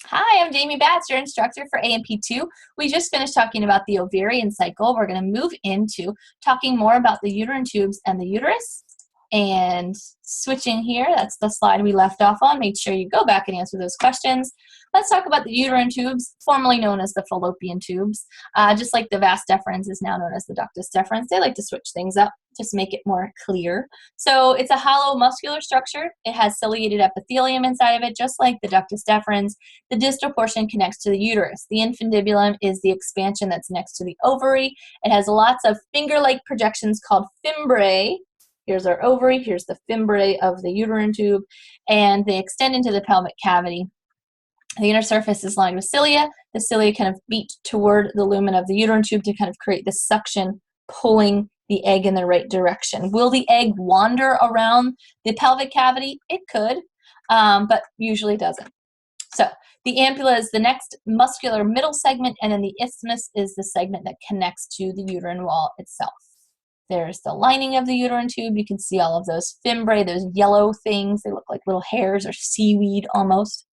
Hi, I'm Jamie Batts, your instructor for A&P2. We just finished talking about the ovarian cycle. We're going to move into talking more about the uterine tubes and the uterus. And switching here, that's the slide we left off on. Make sure you go back and answer those questions. Let's talk about the uterine tubes, formerly known as the fallopian tubes. Just like the vas deferens is now known as the ductus deferens. They like to switch things up, just make it more clear. So it's a hollow muscular structure. It has ciliated epithelium inside of it, just like the ductus deferens. The distal portion connects to the uterus. The infundibulum is the expansion that's next to the ovary. It has lots of finger-like projections called fimbriae. Here's our ovary, here's the fimbriae of the uterine tube, and they extend into the pelvic cavity. The inner surface is lined with cilia. The cilia kind of beat toward the lumen of the uterine tube to kind of create this suction, pulling the egg in the right direction. Will the egg wander around the pelvic cavity? It could, but usually doesn't. So the ampulla is the next muscular middle segment, and then the isthmus is the segment that connects to the uterine wall itself. There's the lining of the uterine tube. You can see all of those fimbriae, those yellow things. They look like little hairs or seaweed almost.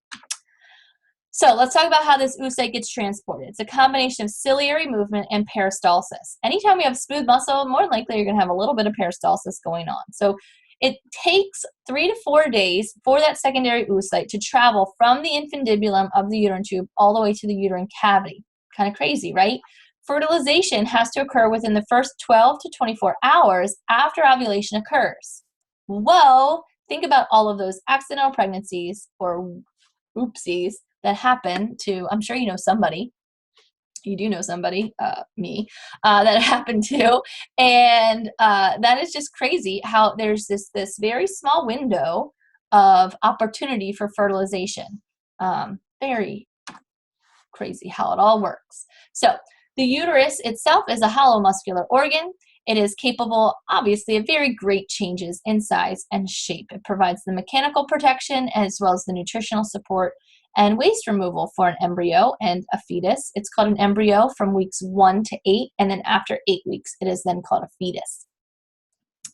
So let's talk about how this oocyte gets transported. It's a combination of ciliary movement and peristalsis. Anytime we have smooth muscle, more than likely you're going to have a little bit of peristalsis going on. So it takes 3 to 4 days for that secondary oocyte to travel from the infundibulum of the uterine tube all the way to the uterine cavity. Kind of crazy, right? Fertilization has to occur within the first 12 to 24 hours after ovulation occurs. Well, think about all of those accidental pregnancies or oopsies that happen to, I'm sure you know somebody, you do know somebody, me, that happened to, and that is just crazy how there's this very small window of opportunity for fertilization. Very crazy how it all works. So the uterus itself is a hollow muscular organ. It is capable, obviously, of very great changes in size and shape. It provides the mechanical protection as well as the nutritional support and waste removal for an embryo and a fetus. It's called an embryo from weeks 1 to 8, and then after 8 weeks, it is then called a fetus.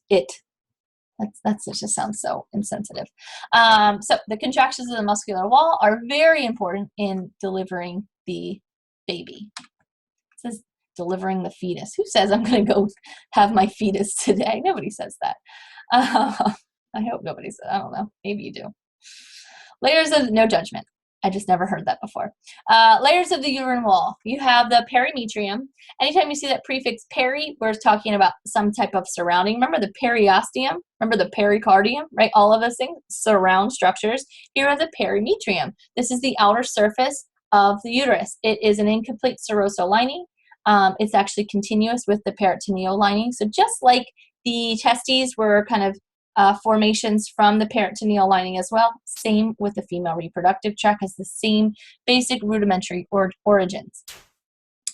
That just sounds so insensitive. So the contractions of the muscular wall are very important in delivering the baby. It says delivering the fetus. Who says I'm going to go have my fetus today? Nobody says that. I hope nobody says. I don't know. Maybe you do. Layers of, no judgment. I just never heard that before. Layers of the uterine wall. You have the perimetrium. Anytime you see that prefix peri, we're talking about some type of surrounding. Remember the periosteum? Remember the pericardium, right? All of those things surround structures. Here are the perimetrium. This is the outer surface of the uterus. It is an incomplete serosal lining. It's actually continuous with the peritoneal lining. So just like the testes were kind of formations from the peritoneal lining as well, same with the female reproductive tract, has the same basic rudimentary origins.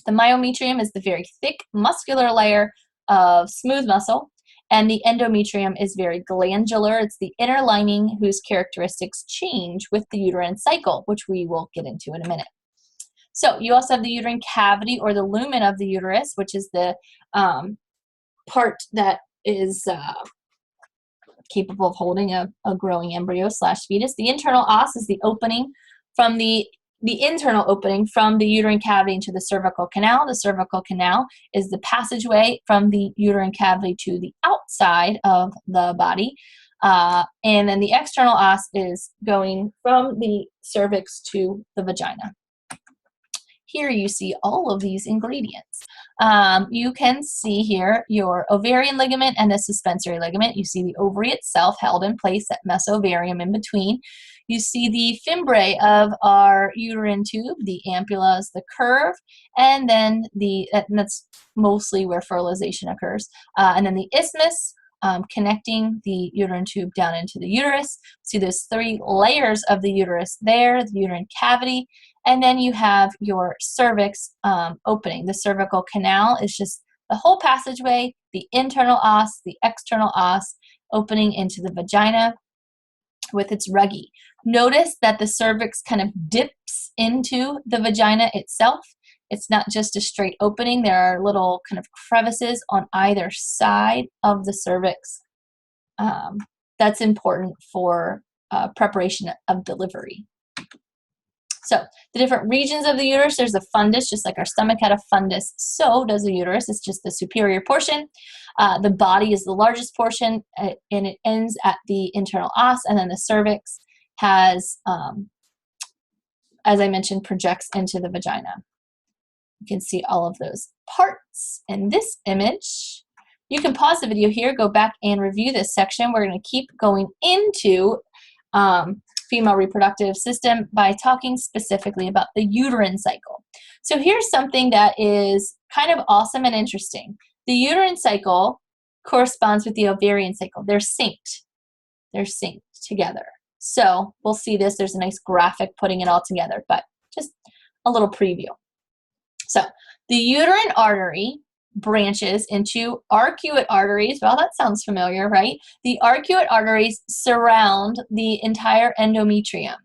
The myometrium is the very thick muscular layer of smooth muscle, and the endometrium is very glandular. It's the inner lining whose characteristics change with the uterine cycle, which we will get into in a minute. So you also have the uterine cavity or the lumen of the uterus, which is the part that is capable of holding a growing embryo / fetus. The internal os is the opening from the internal opening from the uterine cavity into the cervical canal. The cervical canal is the passageway from the uterine cavity to the outside of the body. And then the external os is going from the cervix to the vagina. Here you see all of these ingredients. You can see here your ovarian ligament and the suspensory ligament. You see the ovary itself held in place, that mesovarium in between. You see the fimbriae of our uterine tube, the ampulla is the curve, and then that's mostly where fertilization occurs. And then the isthmus, connecting the uterine tube down into the uterus. See those 3 layers of the uterus there, the uterine cavity, and then you have your cervix opening. The cervical canal is just the whole passageway, the internal os, the external os, opening into the vagina with its ruggy. Notice that the cervix kind of dips into the vagina itself. It's not just a straight opening. There are little kind of crevices on either side of the cervix. That's important for preparation of delivery. So the different regions of the uterus, there's a fundus, just like our stomach had a fundus, so does the uterus. It's just the superior portion. The body is the largest portion, and it ends at the internal os, and then the cervix has, as I mentioned, projects into the vagina. You can see all of those parts in this image. You can pause the video here, go back and review this section. We're going to keep going into female reproductive system by talking specifically about the uterine cycle. So here's something that is kind of awesome and interesting. The uterine cycle corresponds with the ovarian cycle. They're synced. They're synced together. So we'll see this. There's a nice graphic putting it all together, but just a little preview. So the uterine artery branches into arcuate arteries. Well, that sounds familiar, right? The arcuate arteries surround the entire endometrium.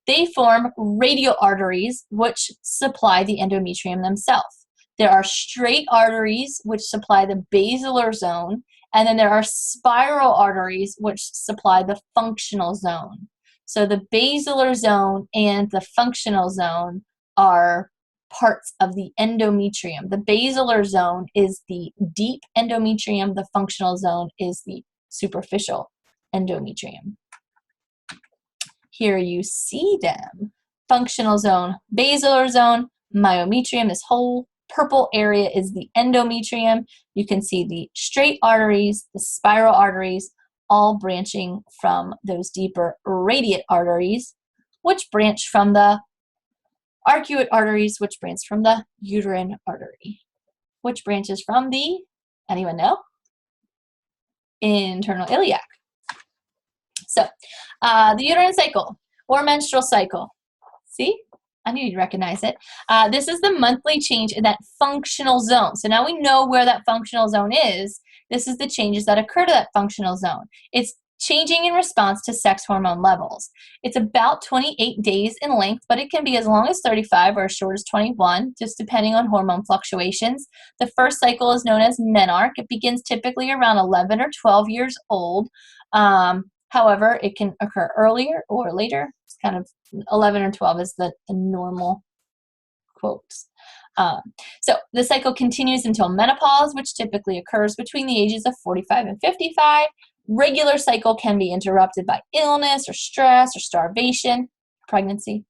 They form radial arteries, which supply the endometrium themselves. There are straight arteries, which supply the basilar zone, and then there are spiral arteries, which supply the functional zone. So the basilar zone and the functional zone are parts of the endometrium. The basilar zone is the deep endometrium. The functional zone is the superficial endometrium. Here you see them. Functional zone, basilar zone, myometrium. This whole purple area is the endometrium. You can see the straight arteries, the spiral arteries, all branching from those deeper radiate arteries, which branch from the arcuate arteries, which branch from the uterine artery, which branches from the, anyone know? Internal iliac. So, the uterine cycle or menstrual cycle. See? I knew you'd recognize it. This is the monthly change in that functional zone. So now we know where that functional zone is. This is the changes that occur to that functional zone. It's changing in response to sex hormone levels. It's about 28 days in length, but it can be as long as 35 or as short as 21, just depending on hormone fluctuations. The first cycle is known as menarche. It begins typically around 11 or 12 years old. However, it can occur earlier or later. It's kind of 11 or 12 is the normal quotes. So the cycle continues until menopause, which typically occurs between the ages of 45 and 55. Regular cycle can be interrupted by illness or stress or starvation, pregnancy,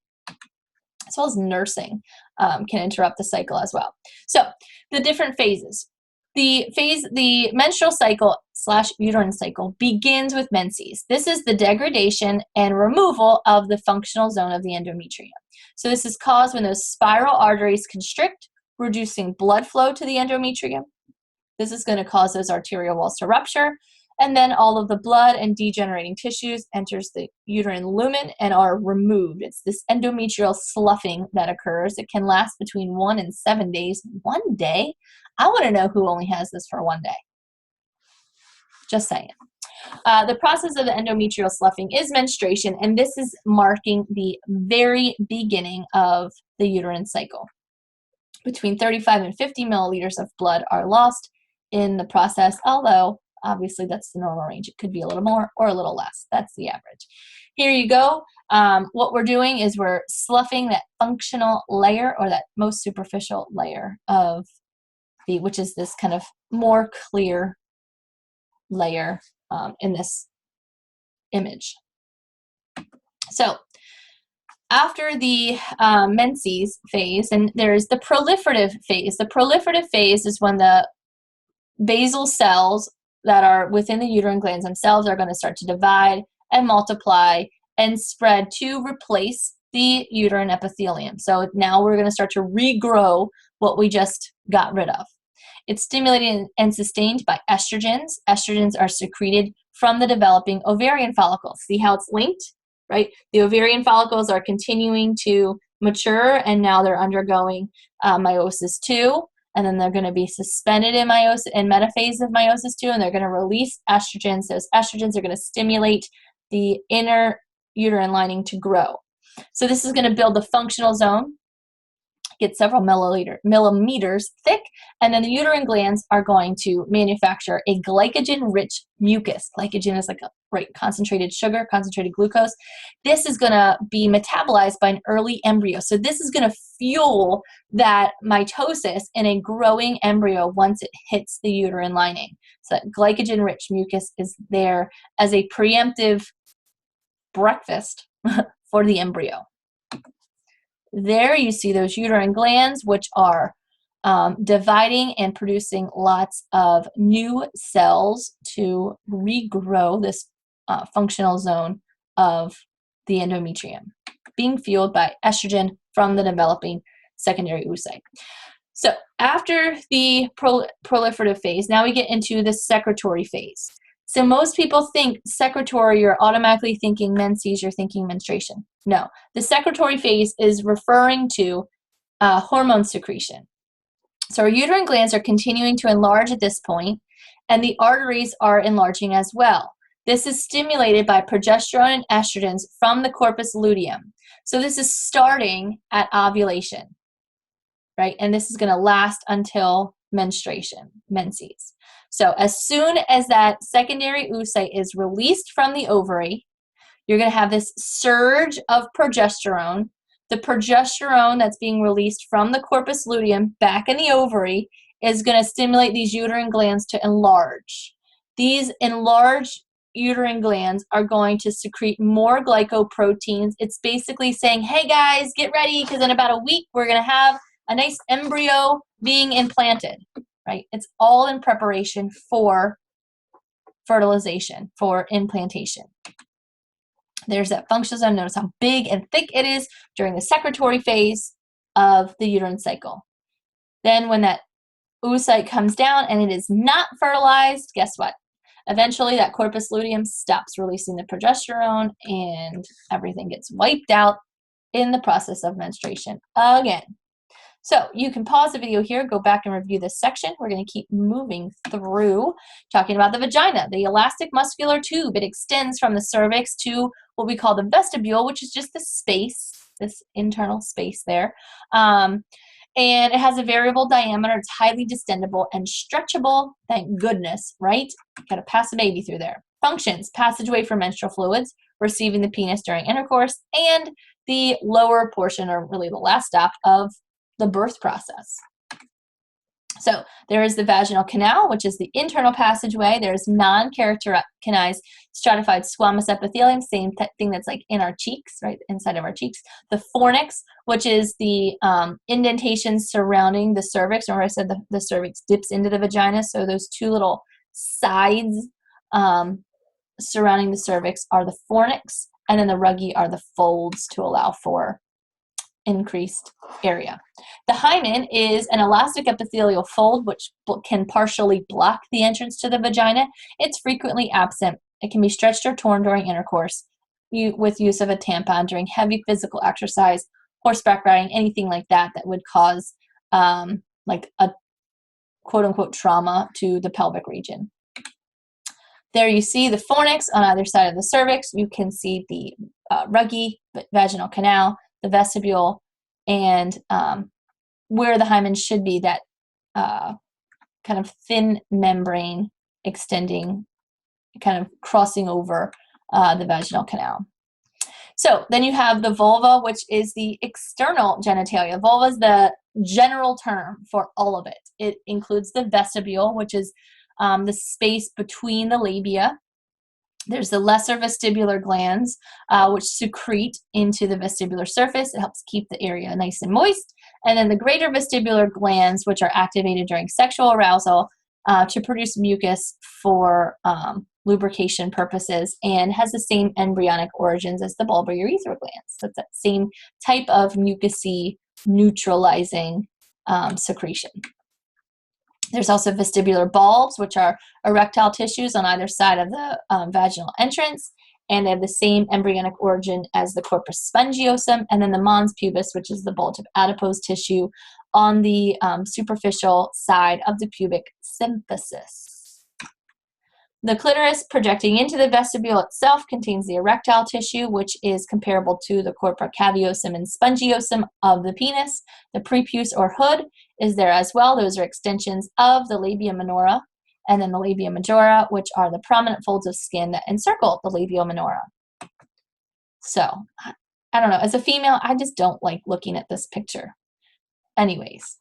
as well as nursing can interrupt the cycle as well. So the different phases. The menstrual cycle / uterine cycle begins with menses. This is the degradation and removal of the functional zone of the endometrium. So this is caused when those spiral arteries constrict, reducing blood flow to the endometrium. This is going to cause those arterial walls to rupture, and then all of the blood and degenerating tissues enters the uterine lumen and are removed. It's this endometrial sloughing that occurs. It can last between 1 and 7 days. 1 day? I want to know who only has this for 1 day. Just saying. The process of the endometrial sloughing is menstruation, and this is marking the very beginning of the uterine cycle. Between 35 and 50 milliliters of blood are lost in the process, although obviously that's the normal range. It could be a little more or a little less. That's the average. Here you go. What we're doing is we're sloughing that functional layer or that most superficial layer of the, which is this kind of more clear layer in this image. So after the menses phase, and there's the proliferative phase. The proliferative phase is when the basal cells that are within the uterine glands themselves are going to start to divide and multiply and spread to replace the uterine epithelium. So now we're going to start to regrow what we just got rid of. It's stimulated and sustained by estrogens. Estrogens are secreted from the developing ovarian follicles. See how it's linked, right? The ovarian follicles are continuing to mature, and now they're undergoing meiosis 2, and then they're going to be suspended in meiosis and metaphase of meiosis 2, and they're going to release estrogens. Those estrogens are going to stimulate the inner uterine lining to grow. So this is going to build the functional zone, get several millimeters thick, and then the uterine glands are going to manufacture a glycogen-rich mucus. Glycogen is like a concentrated sugar, concentrated glucose. This is going to be metabolized by an early embryo. So this is going to fuel that mitosis in a growing embryo once it hits the uterine lining. So that glycogen-rich mucus is there as a preemptive breakfast for the embryo. There you see those uterine glands, which are dividing and producing lots of new cells to regrow this functional zone of the endometrium, being fueled by estrogen from the developing secondary oocyte. So after the proliferative phase, now we get into the secretory phase. So most people think secretory, you're automatically thinking menses, you're thinking menstruation. No, the secretory phase is referring to hormone secretion. So our uterine glands are continuing to enlarge at this point, and the arteries are enlarging as well. This is stimulated by progesterone and estrogens from the corpus luteum. So this is starting at ovulation, right? And this is going to last until menstruation, menses. So as soon as that secondary oocyte is released from the ovary, you're going to have this surge of progesterone. The progesterone that's being released from the corpus luteum back in the ovary is going to stimulate these uterine glands to enlarge. These enlarged uterine glands are going to secrete more glycoproteins. It's basically saying, hey guys, get ready, because in about a week we're going to have a nice embryo being implanted, right? It's all in preparation for fertilization, for implantation. There's that functional zone. Notice how big and thick it is during the secretory phase of the uterine cycle. Then when that oocyte comes down and it is not fertilized, guess what? Eventually that corpus luteum stops releasing the progesterone and everything gets wiped out in the process of menstruation again. So you can pause the video here, go back and review this section. We're going to keep moving through talking about the vagina, the elastic muscular tube. It extends from the cervix to what we call the vestibule, which is just the space, this internal space there. And it has a variable diameter. It's highly distendable and stretchable. Thank goodness, right? Got to pass a baby through there. Functions: passageway for menstrual fluids, receiving the penis during intercourse, and the lower portion, or really the last stop, of the birth process. So there is the vaginal canal, which is the internal passageway. There's non-characterized stratified squamous epithelium, same thing that's like in our cheeks, right, inside of our cheeks. The fornix, which is the indentations surrounding the cervix. Remember I said the cervix dips into the vagina, so those two little sides surrounding the cervix are the fornix, and then the ruggy are the folds to allow for increased area. The hymen is an elastic epithelial fold which can partially block the entrance to the vagina. It's frequently absent. It can be stretched or torn during intercourse with use of a tampon during heavy physical exercise, horseback riding, anything like that that would cause like a quote-unquote trauma to the pelvic region. There you see the fornix on either side of the cervix. You can see the ruggy vaginal canal, the vestibule, and where the hymen should be, that kind of thin membrane extending, kind of crossing over the vaginal canal. So then you have the vulva, which is the external genitalia. Vulva is the general term for all of it. It includes the vestibule, which is the space between the labia. There's the lesser vestibular glands, which secrete into the vestibular surface. It helps keep the area nice and moist. And then the greater vestibular glands, which are activated during sexual arousal to produce mucus for lubrication purposes, and has the same embryonic origins as the bulbourethral glands. So it's that same type of mucousy neutralizing secretion. There's also vestibular bulbs, which are erectile tissues on either side of the vaginal entrance, and they have the same embryonic origin as the corpus spongiosum, and then the mons pubis, which is the bulge of adipose tissue on the superficial side of the pubic symphysis. The clitoris projecting into the vestibule itself contains the erectile tissue, which is comparable to the corpora caveosum and spongiosum of the penis. The prepuce or hood is there as well. Those are extensions of the labia minora, and then the labia majora, which are the prominent folds of skin that encircle the labia minora. So, I don't know. As a female, I just don't like looking at this picture. Anyways,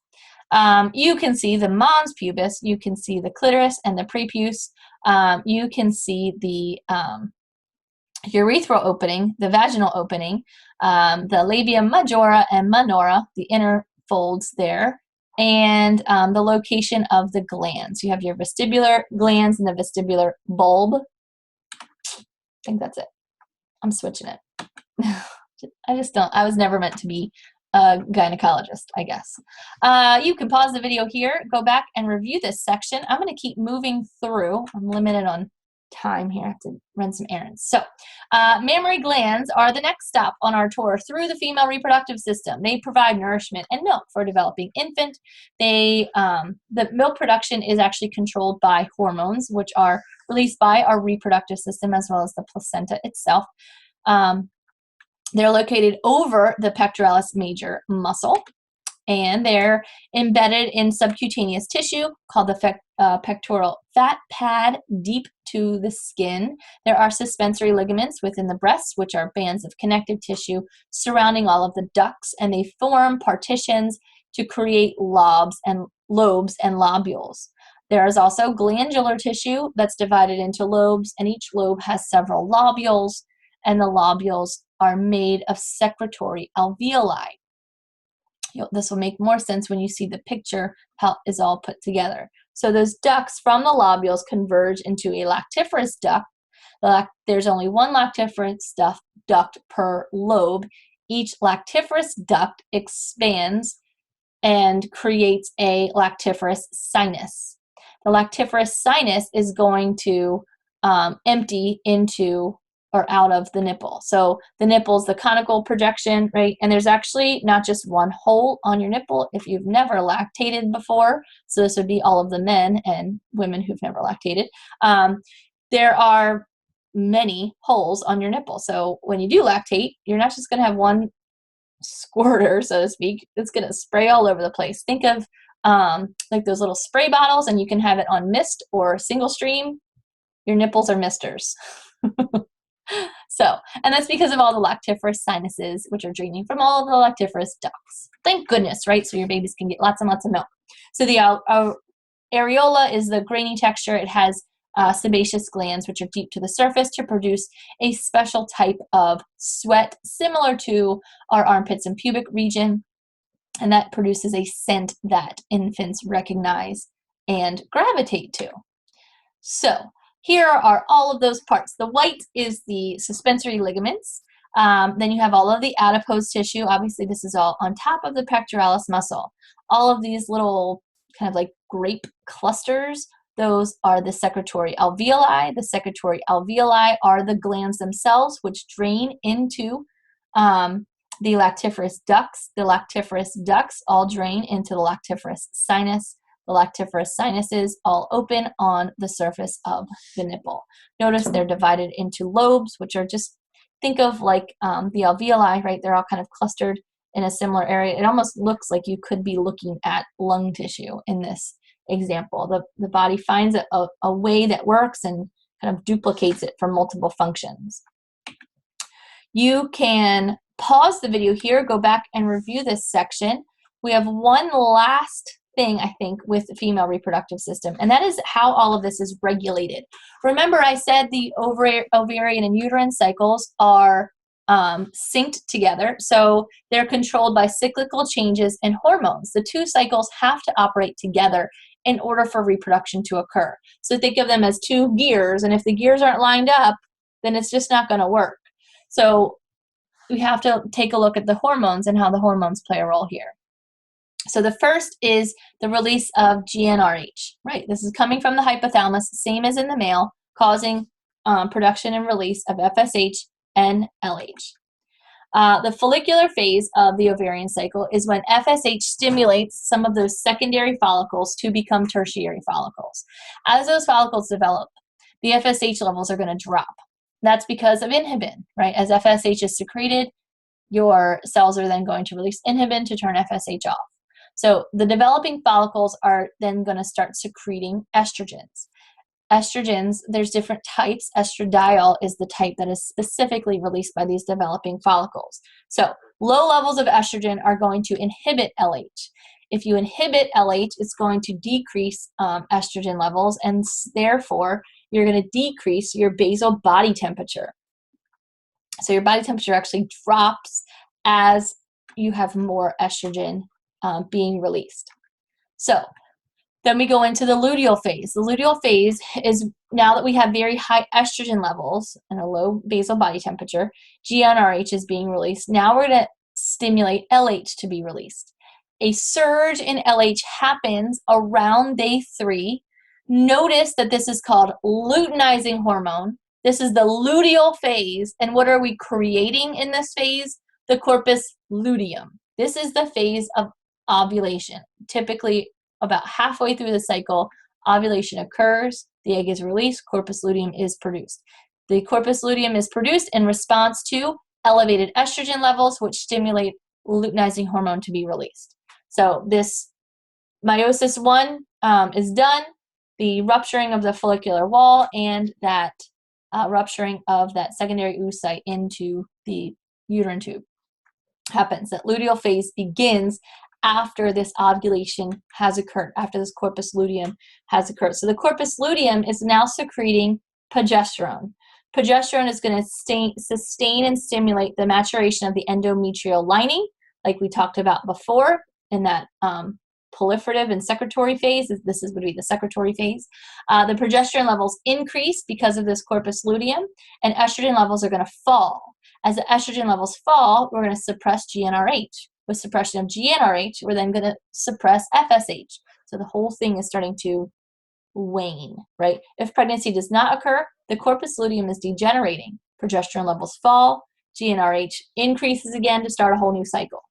you can see the mons pubis, you can see the clitoris and the prepuce, you can see the urethral opening, the vaginal opening, the labia majora and minora, the inner folds there, and the location of the glands. You have your vestibular glands and the vestibular bulb. I think that's it. I'm switching it. I just don't, I was never meant to be a gynecologist, I guess. You can pause the video here, go back and review this section. I'm going to keep moving through. I'm limited on time here. I have to run some errands. So, mammary glands are the next stop on our tour through the female reproductive system. They provide nourishment and milk for a developing infant. The milk production is actually controlled by hormones, which are released by our reproductive system as well as the placenta itself. They're located over the pectoralis major muscle, and they're embedded in subcutaneous tissue called the pectoral fat pad deep to the skin. There are suspensory ligaments within the breasts, which are bands of connective tissue surrounding all of the ducts, and they form partitions to create lobes and lobules. There is also glandular tissue that's divided into lobes, and each lobe has several lobules, and the lobules are made of secretory alveoli. This will make more sense when you see the picture, how it's all put together. So those ducts from the lobules converge into a lactiferous duct. There's only one lactiferous duct per lobe. Each lactiferous duct expands and creates a lactiferous sinus. The lactiferous sinus is going to empty into or out of the nipple. So the nipple is the conical projection, right? And there's actually not just one hole on your nipple if you've never lactated before. So this would be all of the men and women who've never lactated. There are many holes on your nipple. So when you do lactate, you're not just going to have one squirter, so to speak. It's going to spray all over the place. Think of like those little spray bottles, and you can have it on mist or single stream. Your nipples are misters. So, and that's because of all the lactiferous sinuses, which are draining from all of the lactiferous ducts. Thank goodness, right? So your babies can get lots and lots of milk. So the areola is the grainy texture. It has sebaceous glands, which are deep to the surface to produce a special type of sweat similar to our armpits and pubic region. And that produces a scent that infants recognize and gravitate to. So, here are all of those parts. The white is the suspensory ligaments. Then you have all of the adipose tissue. Obviously, this is all on top of the pectoralis muscle. All of these little kind of like grape clusters, those are the secretory alveoli. The secretory alveoli are the glands themselves, which drain into the lactiferous ducts. The lactiferous ducts all drain into the lactiferous sinus. The lactiferous sinuses all open on the surface of the nipple. Notice they're divided into lobes, which are just, think of like the alveoli, right? They're all kind of clustered in a similar area. It almost looks like you could be looking at lung tissue in this example. The body finds a way that works and kind of duplicates it for multiple functions. You can pause the video here, go back and review this section. We have one last thing, I think, with the female reproductive system, and that is how all of this is regulated. Remember, I said the ovarian and uterine cycles are synced together, so they're controlled by cyclical changes in hormones. The two cycles have to operate together in order for reproduction to occur. So think of them as two gears, and if the gears aren't lined up, then it's just not going to work. So we have to take a look at the hormones and how the hormones play a role here. So the first is the release of GnRH, right? This is coming from the hypothalamus, same as in the male, causing production and release of FSH and LH. The follicular phase of the ovarian cycle is when FSH stimulates some of those secondary follicles to become tertiary follicles. As those follicles develop, the FSH levels are going to drop. That's because of inhibin, right? As FSH is secreted, your cells are then going to release inhibin to turn FSH off. So the developing follicles are then going to start secreting estrogens. Estrogens, there's different types. Estradiol is the type that is specifically released by these developing follicles. So low levels of estrogen are going to inhibit LH. If you inhibit LH, it's going to decrease estrogen levels, and therefore you're going to decrease your basal body temperature. So your body temperature actually drops as you have more estrogen being released. So then we go into the luteal phase. The luteal phase is now that we have very high estrogen levels and a low basal body temperature, GnRH is being released. Now we're going to stimulate LH to be released. A surge in LH happens around day 3. Notice that this is called luteinizing hormone. This is the luteal phase. And what are we creating in this phase? The corpus luteum. This is the phase of ovulation. Typically, about halfway through the cycle, ovulation occurs, the egg is released, corpus luteum is produced. The corpus luteum is produced in response to elevated estrogen levels, which stimulate luteinizing hormone to be released. So this meiosis 1 is done, the rupturing of the follicular wall, and that rupturing of that secondary oocyte into the uterine tube happens. That luteal phase begins after this ovulation has occurred, after this corpus luteum has occurred. So the corpus luteum is now secreting progesterone. Progesterone is going to sustain and stimulate the maturation of the endometrial lining, like we talked about before in that proliferative and secretory phase. This would be the secretory phase. The progesterone levels increase because of this corpus luteum, and estrogen levels are going to fall. As the estrogen levels fall, we're going to suppress GnRH. With suppression of GnRH, we're then going to suppress FSH. So the whole thing is starting to wane, right? If pregnancy does not occur, the corpus luteum is degenerating. Progesterone levels fall, GnRH increases again to start a whole new cycle.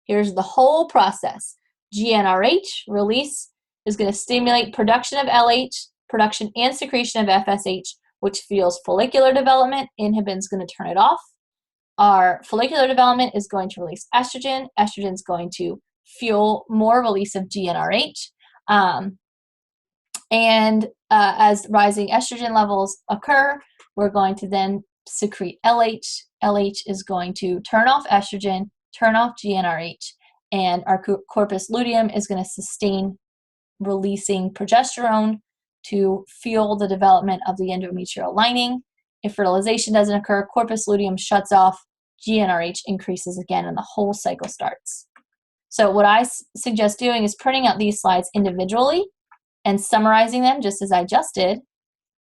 Here's the whole process. GnRH release is going to stimulate production of LH, production and secretion of FSH, which fuels follicular development. Inhibin is going to turn it off. Our follicular development is going to release estrogen. Estrogen is going to fuel more release of GnRH. As rising estrogen levels occur, we're going to then secrete LH. LH is going to turn off estrogen, turn off GnRH, and our corpus luteum is going to sustain releasing progesterone to fuel the development of the endometrial lining. If fertilization doesn't occur, corpus luteum shuts off, GnRH increases again, and the whole cycle starts. So what I suggest doing is printing out these slides individually and summarizing them just as I just did,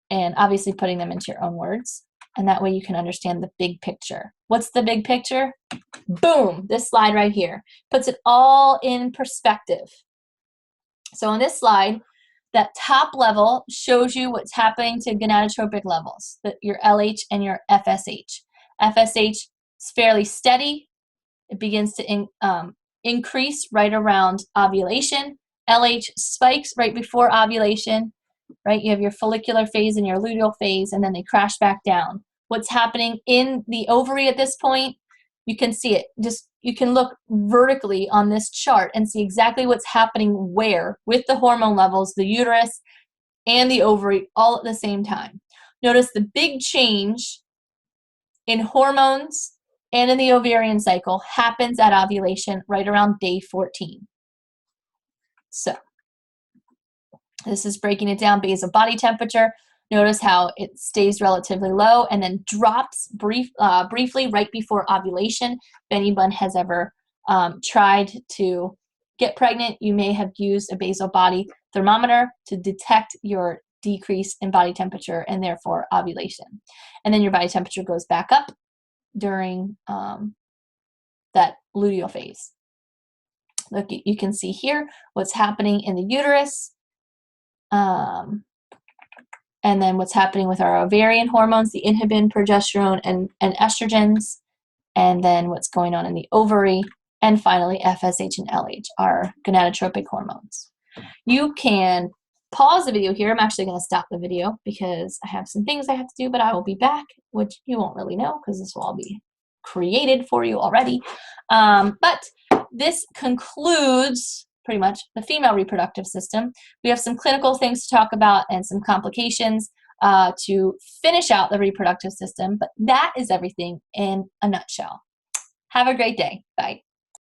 and obviously putting them into your own words. And that way you can understand the big picture. What's the big picture? Boom, this slide right here puts it all in perspective. So on this slide, that top level shows you what's happening to gonadotropic levels, your LH and your FSH. FSH is fairly steady. It begins to increase right around ovulation. LH spikes right before ovulation, right? You have your follicular phase and your luteal phase, and then they crash back down. What's happening in the ovary at this point, you can see it. You can look vertically on this chart and see exactly what's happening where with the hormone levels, the uterus and the ovary all at the same time. Notice the big change in hormones and in the ovarian cycle happens at ovulation right around day 14. So this is breaking it down. Basal body temperature. Notice how it stays relatively low and then drops briefly right before ovulation. If anyone has ever tried to get pregnant, you may have used a basal body thermometer to detect your decrease in body temperature and therefore ovulation. And then your body temperature goes back up during that luteal phase. Look, you can see here what's happening in the uterus. And then what's happening with our ovarian hormones, the inhibin, progesterone, and estrogens, and then what's going on in the ovary, and finally FSH and LH, our gonadotropic hormones. You can pause the video here. I'm actually going to stop the video because I have some things I have to do, but I will be back, which you won't really know because this will all be created for you already. But this concludes pretty much the female reproductive system. We have some clinical things to talk about and some complications to finish out the reproductive system, but that is everything in a nutshell. Have a great day. Bye.